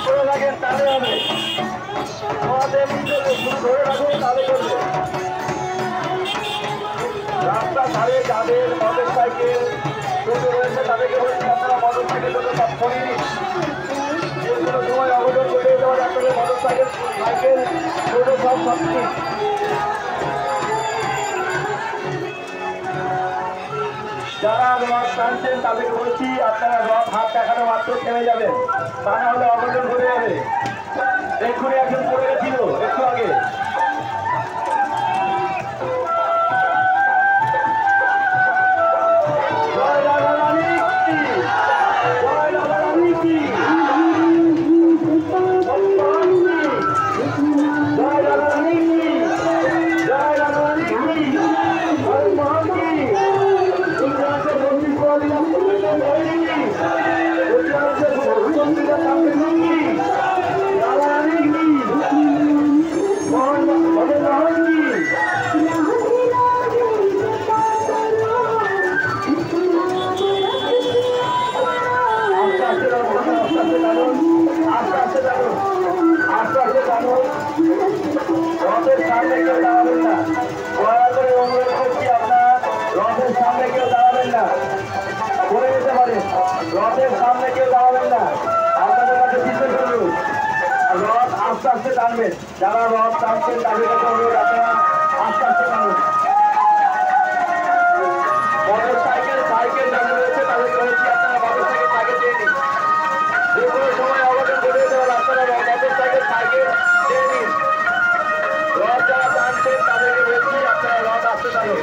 করে রাখেন তাহলে হবে। আমাদের ধরে রাখুন তাহলে করবে। রাস্তা ধারে যাদের মোটর সাইকেল টোটো রয়েছে তাদেরকে বলছি আপনারা মোটর সাইকেল টোটো সব সরিয়ে নিন। যে কোনো সময় অঘটন ঘটে যেতে পারে, আপনাদের মোটর সাইকেল টোটো সব সরিয়ে নিন। যারা রথ টানছেন তাদেরকে বলছি আপনারা রথ হাত দেখানো মাত্র থেমে যাবেন, তা না হলে অঘটন ঘটে যাবে। এক্ষুনি একজন পড়ে গেছিল একটু আগে। জয় রাধা রানী কি, জয় রাধা রানী কি, জয় রাধা রানী কি, জয় রাধা রানী কি, জয় মহান কি। রথের সামনে কেউ দাঁড়াবেন না, দয়া করে অনুরোধ করছি আপনার রথের সামনে কেউ দাঁড়াবেন না, পড়ে যেতে পারেন। রথের সামনে কেউ দাঁড়াবেন না, আপনাদের কাছে বিশেষ অনুরোধ। রথ আস্তে আস্তে টানবেন, যারা রথ টানছেন তাদের কাছে অনুরোধ আপনারা আস্তে আস্তে টানুন। মোটর সাইকেল যাদের রয়েছে তাদেরকে বলছি আপনারা মোটর সাইকেল চেয়ে নিন। যে কোনো সময় অঘটন ঘটে যেতে পারে, আপনারা মোটর সাইকেল চেয়ে নিন। রথ যারা টানছেন তাদেরকে বলছি আপনারা রথ আসতে পারেন।